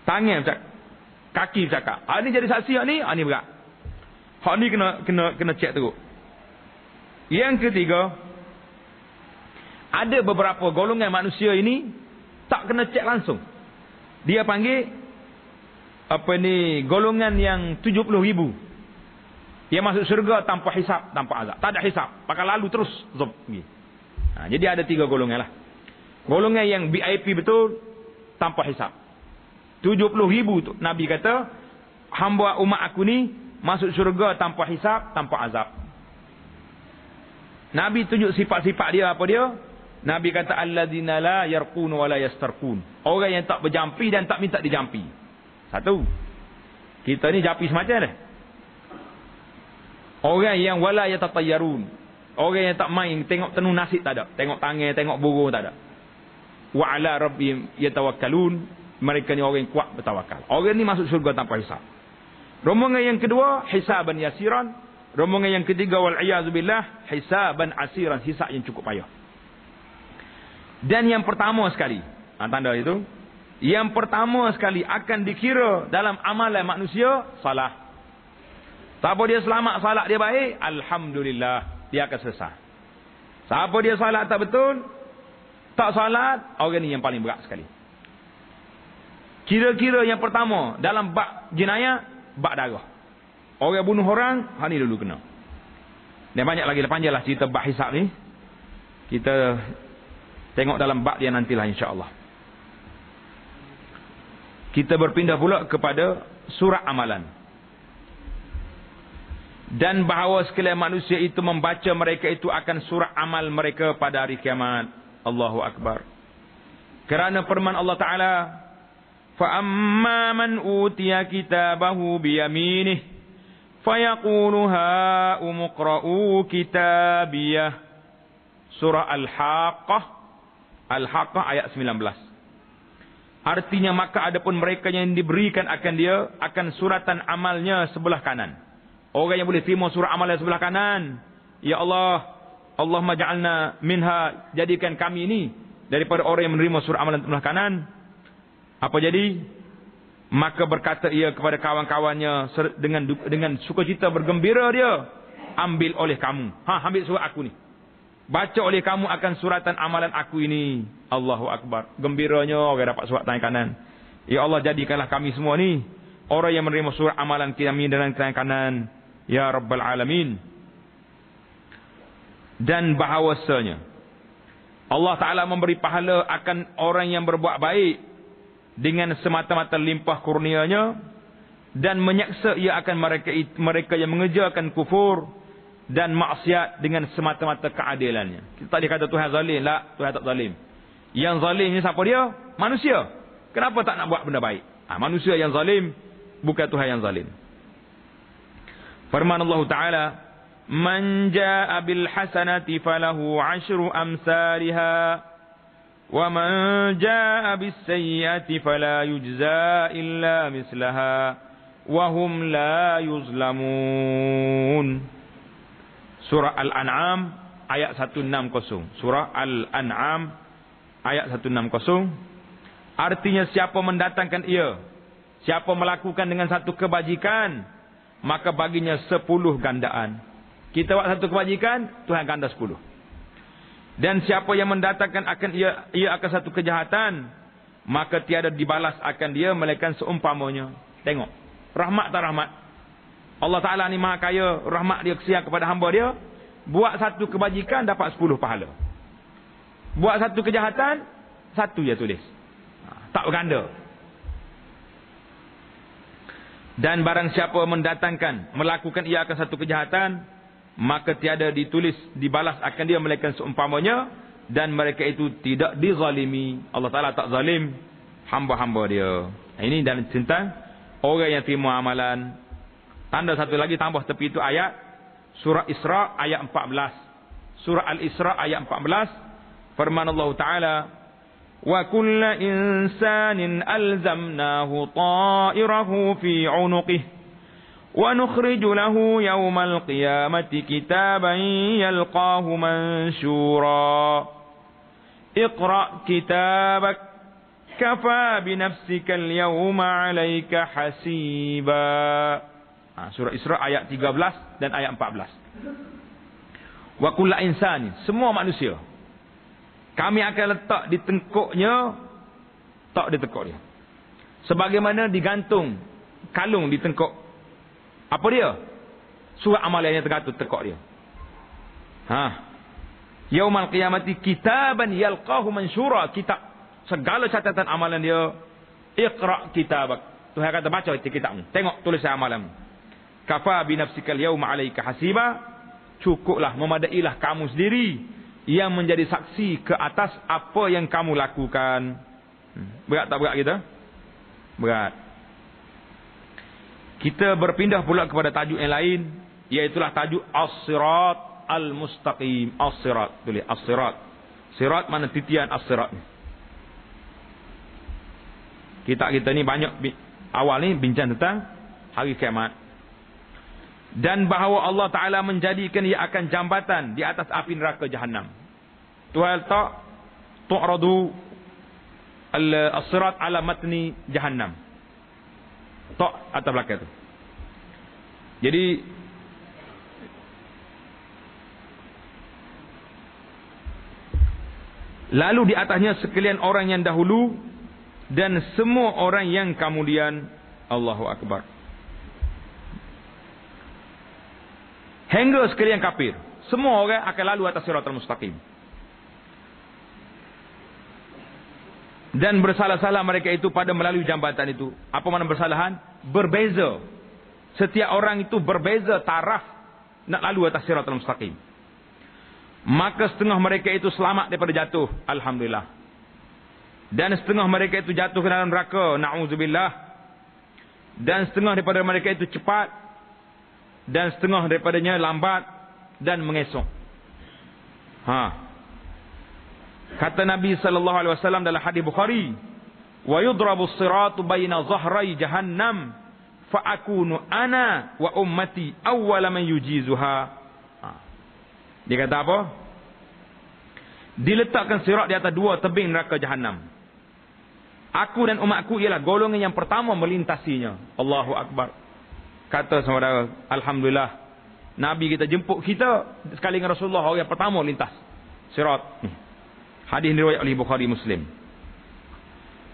Tangan bercakap, kaki bercakap. Ini jadi saksi hak ni, ni berat. Hak ni kena cek teruk. Yang ketiga, ada beberapa golongan manusia ini Tak kena cek langsung. Dia panggil golongan yang 70,000. Dia masuk syurga tanpa hisap, tanpa azab. Tak ada hisap. Pakai lalu terus. Jadi ada 3 golongan lah. Golongan yang VIP betul, tanpa hisap. 70,000 tu. Nabi kata, hamba umat aku ni masuk syurga tanpa hisap, tanpa azab. Nabi tunjuk sifat-sifat dia, apa dia? Nabi kata, alladzina la yarqun wa la yastarqun. Orang yang tak berjampi dan tak minta dijampi. Satu. Kita ni jampi semacam dah. Orang yang wala yatatayyarun. Orang yang tak main tengok tenung nasib tak ada. Tengok tangan, tengok burung tak ada. Wa ala rabbihim yatawakkalun. Mereka ni orang yang kuat bertawakal. Orang ni masuk syurga tanpa hisab. Rombongan yang kedua, hisaban yasiran. Rombongan yang ketiga, wal'iyazubillah, hisaban asiran. Hisab yang cukup payah. Dan yang pertama sekali, tanda itu, yang pertama sekali akan dikira dalam amalan manusia, salah. Siapa dia selamat, salat dia baik, alhamdulillah, dia akan selesai. Siapa dia salat tak betul, tak salat, orang ni yang paling berat sekali. Kira-kira yang pertama dalam bab jenayah, bab darah. Orang bunuh orang, hal ni dulu kena. Dan banyak lagi, panjanglah cerita bab hisab ni. Kita tengok dalam bab dia nantilah insya-Allah. Kita berpindah pula kepada surah amalan. Dan bahawa sekalian manusia itu membaca mereka itu akan surah amal mereka pada hari kiamat. Allahu Akbar. Kerana firman Allah Ta'ala, فَأَمَّا مَنْ أُوتِيَ كِتَابَهُ بِيَمِينِهِ فَيَقُولُ هَاؤُمُ اقْرَءُوا كِتَابِيَهْ. Surah Al-Haqqah. Al-Haqqah ayat 19. Artinya maka adapun mereka yang diberikan akan dia akan suratan amalnya sebelah kanan. Orang yang boleh terima surah amalnya sebelah kanan. Ya Allah, Allahumma ja'alna minha, jadikan kami ini daripada orang yang menerima surah amalan sebelah kanan. Apa jadi? Maka berkata ia kepada kawan-kawannya dengan sukacita bergembira dia, ambil oleh kamu. Ambil surat aku ni. Baca oleh kamu akan suratan amalan aku ini. Allahu Akbar. Gembiranya orang dapat surat tangan kanan. Ya Allah, jadikanlah kami semua ni orang yang menerima surat amalan kami dengan tangan kanan. Ya Rabbal Alamin. Dan bahawasanya Allah Ta'ala memberi pahala akan orang yang berbuat baik dengan semata-mata limpah kurnianya, dan menyaksa ia akan mereka yang mengerjakan kufur dan maksiat dengan semata-mata keadilannya. Kita tak dikata Tuhan zalim. Tak, Tuhan tak zalim. Yang zalim ni siapa dia? Manusia. Kenapa tak nak buat benda baik? Manusia yang zalim, bukan Tuhan yang zalim. Firman Allah Ta'ala, Man ja'a bil hasanati falahu 'ashru amsalha wa man ja'a bis sayyi'ati fala yujza illa mislaha wa hum la yuzlamun. Surah Al-An'am ayat 160. Surah Al-An'am ayat 160. Artinya siapa mendatangkan ia, siapa melakukan dengan satu kebajikan, maka baginya 10 gandaan. Kita buat satu kebajikan, Tuhan ganda 10. Dan siapa yang mendatangkan akan ia akan satu kejahatan, maka tiada dibalas akan dia melainkan seumpamanya. Tengok, rahmat tak rahmat? Allah Ta'ala ni maha kaya, rahmat dia kesian kepada hamba dia. Buat satu kebajikan dapat 10 pahala. Buat satu kejahatan, 1 dia tulis. Tak berganda. Dan barang siapa mendatangkan, melakukan ia akan satu kejahatan, maka tiada ditulis dibalas akan dia melainkan seumpamanya, dan mereka itu tidak dizalimi. Allah Ta'ala tak zalim hamba-hamba dia. Ini dalam tentang orang yang terima amalan. Tanda satu lagi tambah tepi itu ayat surah Isra ayat 14. Surah Al-Isra ayat 14. Firman Allah Ta'ala, wa kulla insanin alzamnahu ta'irahu fi 'unuqihi wa nukhriju lahu yawmal qiyamati kitaban yalqahu manshura. Iqra' kitabak kafa bi nafsika al-yawma 'alayka hasiba. Surah Isra ayat 13 dan ayat 14. Wa kullu insani, semua manusia kami akan letak di tengkuknya Tak di tekuk dia. Sebagaimana digantung kalung di tengkuk. Apa dia? Surat amalannya tergantung tekuk dia. Yaumal qiyamati kitaban yalqahu mansyura. Kitab. Segala catatan amalan dia. Iqra' kitabak. Tuhan kata baca itu kitabmu. Tengok tulisan amalanmu. Kafa binafsikal yawma alaika hasiba. Cukuplah, memadailah kamu sendiri yang menjadi saksi ke atas apa yang kamu lakukan. Berat tak berat kita? Berat. Kita berpindah pula kepada tajuk yang lain, iaitulah tajuk as-sirat al-mustaqim. As-sirat, tulis as-sirat. Sirat mana titian as-sirat ni. Kita ni banyak awal ni bincang tentang hari kiamat. Dan bahawa Allah Ta'ala menjadikan ia akan jambatan di atas api neraka Jahannam. Tuhan tak tu'radu as-sirat ala matni Jahannam. Tak atas belakang tu. Jadi lalu di atasnya sekalian orang yang dahulu dan semua orang yang kemudian. Allahu Akbar. Hingga sekalian kafir. Semua orang akan lalu atas siratal mustaqim. Dan bersalah-salah mereka itu pada melalui jambatan itu. Apa makna bersalahan? Berbeza. Setiap orang itu berbeza taraf nak lalu atas siratal mustaqim. Maka setengah mereka itu selamat daripada jatuh. Alhamdulillah. Dan setengah mereka itu jatuh ke dalam neraka. Na'udzubillah. Dan setengah daripada mereka itu cepat. Dan setengah daripadanya lambat. Dan mengesok. Kata Nabi SAW dalam hadis Bukhari. Wa yudrabu as-siratu baina zahrai jahannam. Fa'akunu ana wa ummati awwala man yujizuha. Dia kata apa? Diletakkan sirat di atas dua tebing neraka Jahannam. Aku dan umatku ialah golongan yang pertama melintasinya. Allahu Akbar. Kata saudara, alhamdulillah, Nabi kita jemput kita sekali dengan Rasulullah orang yang pertama lintas sirat. Hadis diriwayatkan oleh Bukhari Muslim.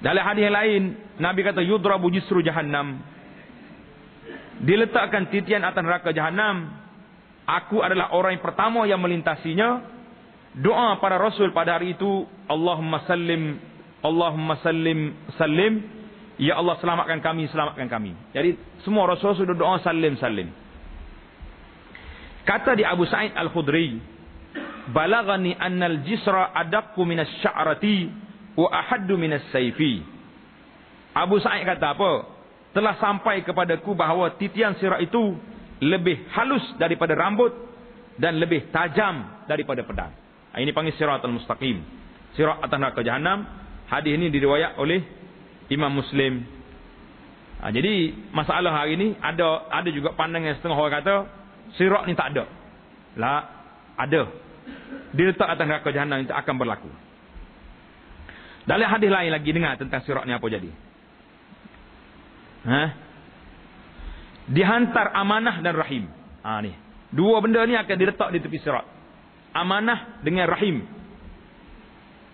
Dalam hadis yang lain, Nabi kata yudrabu jisru Jahannam. Diletakkan titian atas neraka Jahannam. Aku adalah orang yang pertama yang melintasinya. Doa para Rasul pada hari itu, Allahumma sallim, Allahumma sallim, sallim. Ya Allah selamatkan kami, selamatkan kami. Jadi semua Rasul sudah doa sallim, sallim. Kata di Abu Sa'id Al-Khudri, balagani annal jisra adaqqu minas sya'rati wa ahaddu minas sayfi. Abu Sa'id kata apa? Telah sampai kepadaku bahawa titian sirat itu lebih halus daripada rambut dan lebih tajam daripada pedang. Ini panggil siratal mustaqim. Sirat atas neraka Jahannam. Hadis ini diriwayat oleh Imam Muslim. Jadi masalah hari ini ada juga pandangan setengah orang kata sirat ni tak ada. Lah, ada. Diletak atas neraka Jahannam itu akan berlaku. Dalam hadis lain lagi dengar tentang sirat ni apa jadi. Dihantar amanah dan rahim. Ni. Dua benda ni akan diletak di tepi sirat. Amanah dengan rahim.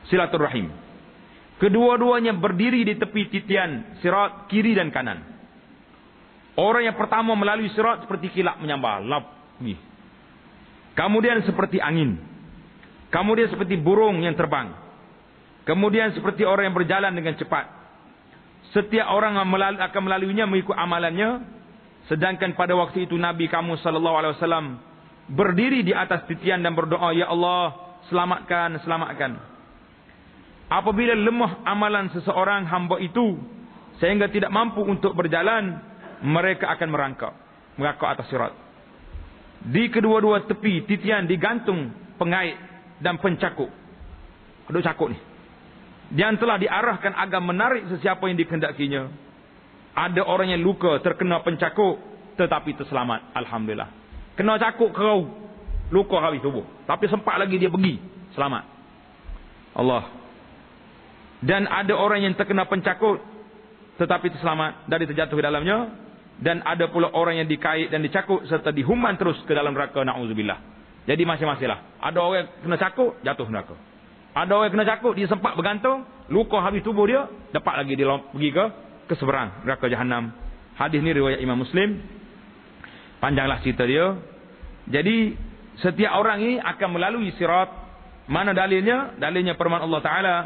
Silaturrahim. Kedua-duanya berdiri di tepi titian sirat kiri dan kanan. Orang yang pertama melalui sirat seperti kilat menyambar. Lap. Kemudian seperti angin. Kemudian seperti burung yang terbang. Kemudian seperti orang yang berjalan dengan cepat. Setiap orang akan melaluinya mengikut amalannya. Sedangkan pada waktu itu Nabi kamu SAW berdiri di atas titian dan berdoa, Ya Allah, selamatkan, selamatkan. Apabila lemah amalan seseorang hamba itu sehingga tidak mampu untuk berjalan, mereka akan merangkak atas sirat. Di kedua-dua tepi titian digantung pengait dan pencakuk. Ada cakuk ni. Yang telah diarahkan agar menarik sesiapa yang dikehendakinya. Ada orang yang luka terkena pencakuk tetapi terselamat. Alhamdulillah. Kena cakuk kerau, luka habis tubuh. Tapi sempat lagi dia pergi, selamat. Allah. Dan ada orang yang terkena pencakuk tetapi terselamat dari terjatuh ke dalamnya. Dan ada pula orang yang dikait dan dicakuk serta dihumban terus ke dalam neraka. Na'udzubillah. Jadi masing-masing lah. Ada orang yang kena cakuk, jatuh neraka. Ada orang yang kena cakuk, dia sempat bergantung, luka habis tubuh dia, dapat lagi dia pergi ke seberang neraka Jahannam. Hadis ni riwayat Imam Muslim. Panjanglah cerita dia. Jadi setiap orang ini akan melalui sirat. Mana dalilnya? Dalilnya firman Allah Taala,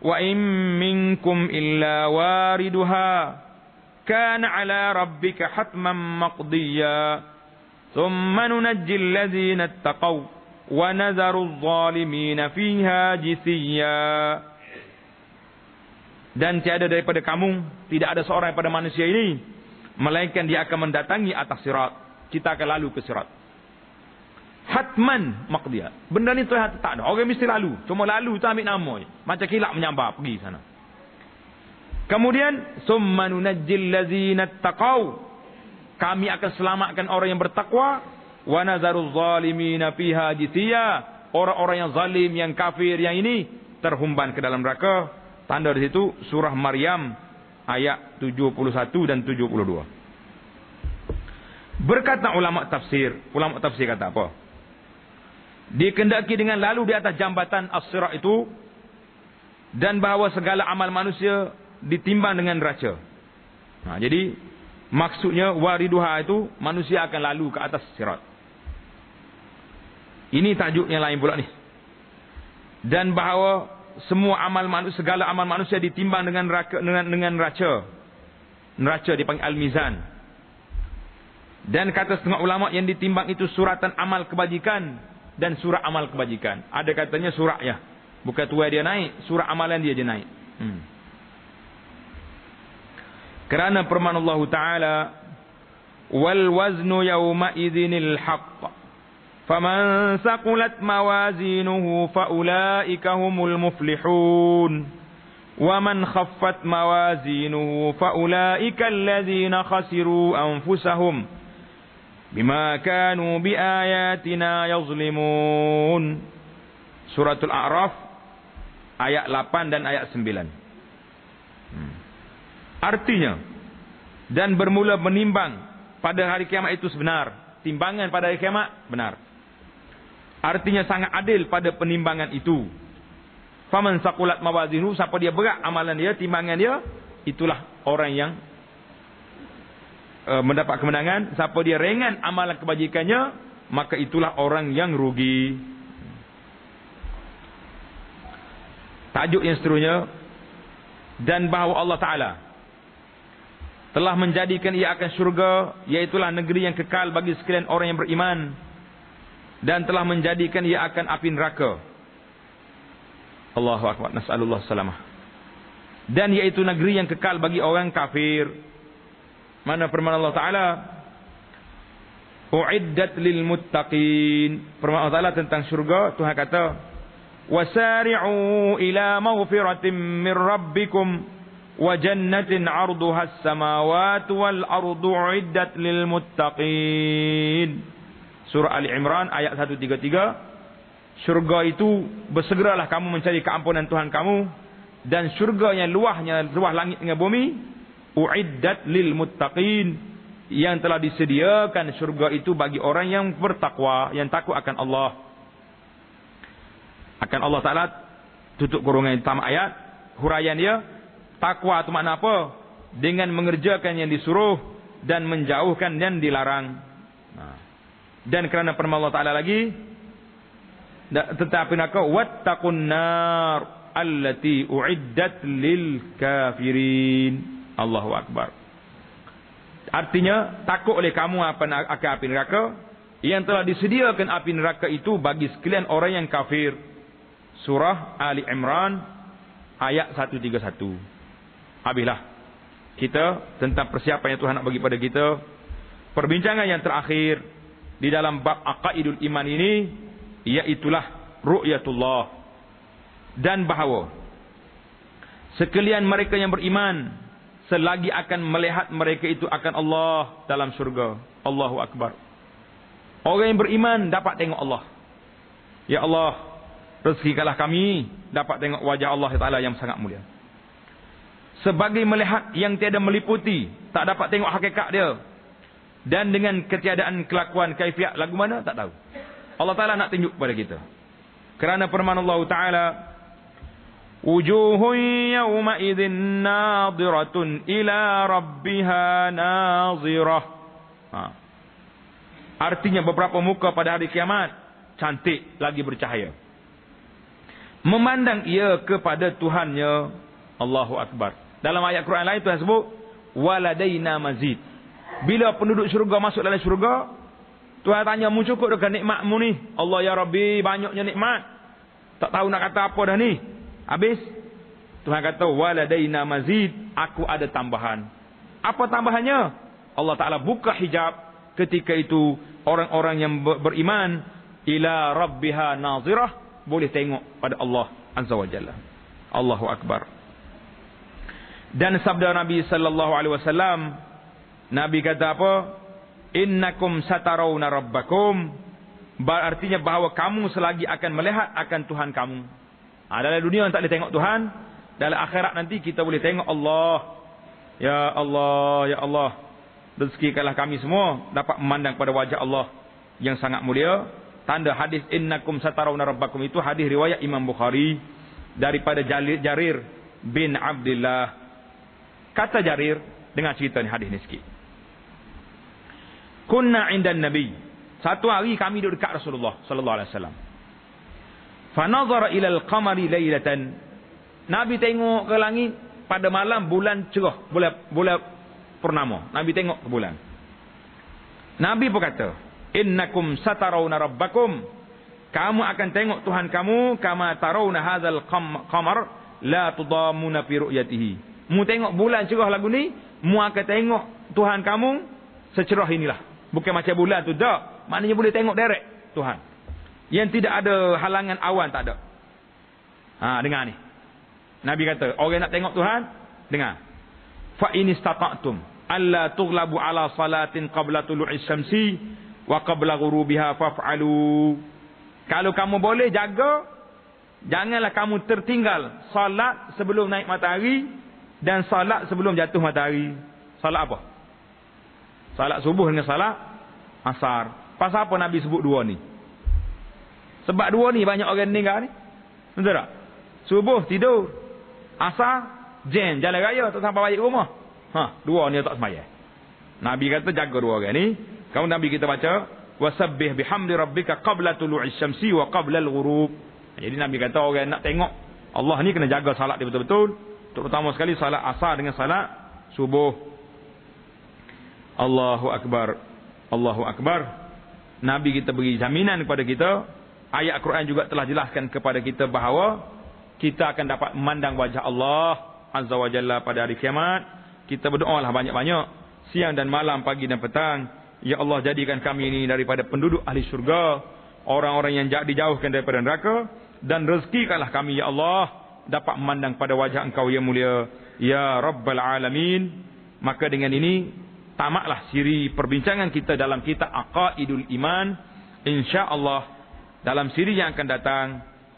wa in minkum illa wariduha kana ala rabbika hatman maqdiya thumma nunajji allazina ittaqaw wa nadharu adh-dhalimina fiha jithiya. Dan tiada daripada kamu, tidak ada seorang daripada manusia ini, melainkan dia akan mendatangi atas sirat. Kita akan lalu ke sirat. Hatman maqdiya. Benda ni tak ada. Orang mesti lalu. Cuma lalu tu ambil nama. Macam kilap menyambar pergi sana. Kemudian summa nunajjil ladzina taqaw. Kami akan selamatkan orang yang bertakwa. Wa nazaruz zalimina fiha jithiya. Orang-orang yang zalim, yang kafir, yang ini terhumban ke dalam neraka. Tanda di situ surah Maryam ayat 71 dan 72. Berkata ulama tafsir kata apa? Dikendaki dengan lalu di atas jambatan as-sirat itu, dan bahawa segala amal manusia ditimbang dengan neraca. Nah, jadi maksudnya wariduha itu manusia akan lalu ke atas sirat. Ini tajuk yang lain pula ni. Dan bahawa semua amal manusia, segala amal manusia ditimbang dengan neraca. Neraca dipanggil al-mizan. Dan kata setengah ulama yang ditimbang itu suratan amal kebajikan dan surah amal kebajikan. Ada katanya surah ya. Bukan tuai dia naik, surah amalan dia je naik. Kerana firman Allah Taala, wal waznu yawma idzinil haqq. Faman saqulat mawazinuhu faulaika humul muflihun. Wa man khaffat mawazinuhu faulaika alladzina khasiru anfusahum bima kanu biayatina yazlimun. Suratul A'raf ayat 8 dan ayat 9. Artinya, dan bermula menimbang pada hari kiamat itu sebenar. Timbangan pada hari kiamat benar. Artinya sangat adil pada penimbangan itu. Faman saqulat mawazinu, siapa dia berat amalan dia, timbangan dia, itulah orang yang mendapat kemenangan. Siapa dia ringan amalan kebajikannya, maka itulah orang yang rugi. Tajuk yang seterusnya, dan bahawa Allah Ta'ala telah menjadikan ia akan syurga, iaitulah negeri yang kekal bagi sekalian orang yang beriman, dan telah menjadikan ia akan api neraka. Allahu Akbar, nas'alullah salamah. Dan iaitu negeri yang kekal bagi orang kafir. Mana firman Allah Ta'ala, uiddat lil muttaqin. Firman Allah Ta'ala tentang syurga, Tuhan kata, wasari'u ila maghfiratin min rabbikum wa jannatin 'arduha as-samawati wal ardu uiddat lil muttaqin. Surah Ali Imran ayat 133. Syurga itu bersegeralah kamu mencari keampunan Tuhan kamu, dan syurga yang luahnya luah langit dengan bumi, uiddat lil muttaqin, yang telah disediakan syurga itu bagi orang yang bertakwa, yang takut akan Allah. Akan Allah Ta'ala tutup kurungan tamat ayat, huraian dia, takwa itu makna apa? Dengan mengerjakan yang disuruh dan menjauhkan yang dilarang. Dan kerana firman Allah Ta'ala lagi, tetapi nak wattaqun nar allati uiddat lil kafirin. Allahu Akbar. Artinya, takut oleh kamu akan api neraka yang telah disediakan api neraka itu bagi sekalian orang yang kafir. Surah Ali Imran ayat 131. Habislah kita tentang persiapan yang Tuhan nak bagi pada kita. Perbincangan yang terakhir di dalam bab aqaidul iman ini, iaitulah ru'yatullah, dan bahawa sekalian mereka yang beriman selagi akan melihat mereka itu akan Allah dalam syurga. Allahu Akbar. Orang yang beriman dapat tengok Allah. Ya Allah, rezekikanlah kami dapat tengok wajah Allah Ta'ala yang sangat mulia. Sebagai melihat yang tiada meliputi, tak dapat tengok hakikat dia. Dan dengan ketiadaan kelakuan kaifiat lagu mana tak tahu. Allah Ta'ala nak tunjuk kepada kita. Kerana firman Allah Ta'ala, Wujuhun yawma idzin nadhiratun ila rabbiha nazirah. Artinya beberapa muka pada hari kiamat cantik lagi bercahaya. Memandang ia kepada Tuhannya. Allahu Akbar. Dalam ayat Quran lain Tuhan sebut waladaina mazid. Bila penduduk syurga masuk dalam syurga, Tuhan tanya, mu cukup dengan nikmatmu ni? Allah ya Rabbi, banyaknya nikmat. Tak tahu nak kata apa dah ni. Habis Tuhan kata waladaina mazid, aku ada tambahan. Apa tambahannya? Allah Taala buka hijab. Ketika itu orang-orang yang beriman ila rabbiha nazirah, boleh tengok pada Allah Azza wa Jalla. Allahu Akbar. Dan sabda Nabi sallallahu alaihi wasallam, Nabi kata apa? Innakum satarawna rabbakum. Artinya bahawa kamu selagi akan melihat akan Tuhan kamu. Dalam dunia tak boleh tengok Tuhan, dalam akhirat nanti kita boleh tengok Allah. Ya Allah, ya Allah, rezekikanlah kami semua dapat memandang pada wajah Allah yang sangat mulia. Tanda hadis innakum satarawna rabbakum itu hadis riwayat Imam Bukhari daripada Jarir bin Abdullah. Kata Jarir dengan cerita ni, hadis ni sikit. Kunna indan Nabi. Satu hari kami duduk dekat Rasulullah sallallahu alaihi wasallam. Fa nazara ila al-qamari lailatan. Nabi tengok ke langit pada malam bulan cerah, bulan purnama. Nabi tengok ke bulan. Nabi berkata, innakum satarawna rabbakum. Kamu akan tengok Tuhan kamu kama tarawna hadzal qamar la tudamuna fi ru'yatihi. Mu tengok bulan cerah lagu ni, mu akan tengok Tuhan kamu secerah inilah. Bukan macam bulan tu, tak. Maknanya boleh tengok direct Tuhan. Yang tidak ada halangan awan, tak ada. Dengar ni. Nabi kata, orang nak tengok Tuhan, dengar. Fa in istata'tum alla tughlabu ala salatin qabla tulu'i syamsi wa qabla ghurubiha faf'alu. Kalau kamu boleh jaga, janganlah kamu tertinggal salat sebelum naik matahari dan salat sebelum jatuh matahari. Salat apa? Salat subuh dengan salat asar. Pasal apa Nabi sebut dua ni? Sebab dua ni banyak orang meninggal ni. Betul tak? Subuh tidur, asar jam jalan raya tak sampai balik rumah. Dua ni tak sembahyang. Nabi kata jaga dua orang ni. Kamu Nabi kita baca wasabbih bihamdi rabbika qabla tulu'is syamsi wa qabla al-ghurub. Jadi Nabi kata orang nak tengok Allah ni kena jaga salat dia betul-betul. Terutama sekali salat asar dengan salat subuh. Allahu Akbar. Allahu Akbar. Nabi kita beri jaminan kepada kita. Ayat Quran juga telah jelaskan kepada kita bahawa kita akan dapat memandang wajah Allah Azza wa Jalla pada hari kiamat. Kita berdoalah banyak-banyak siang dan malam, pagi dan petang. Ya Allah, jadikan kami ini daripada penduduk ahli syurga, orang-orang yang dijauhkan daripada neraka, dan rezekikanlah kami ya Allah dapat memandang pada wajah Engkau yang mulia ya Rabbal Alamin. Maka dengan ini tamatlah siri perbincangan kita dalam kitab Aqaidul Iman. InsyaAllah dalam siri yang akan datang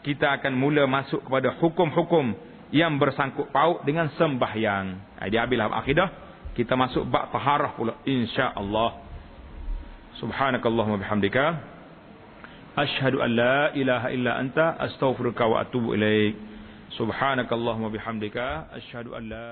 kita akan mula masuk kepada hukum-hukum yang bersangkut paut dengan sembahyang. Dia habislah akidah, kita masuk bab taharah pula insya-Allah. Subhanakallahumma bihamdika asyhadu an la ilaha illa anta astaghfiruka wa atubu ilaik. Subhanakallahumma bihamdika asyhadu an la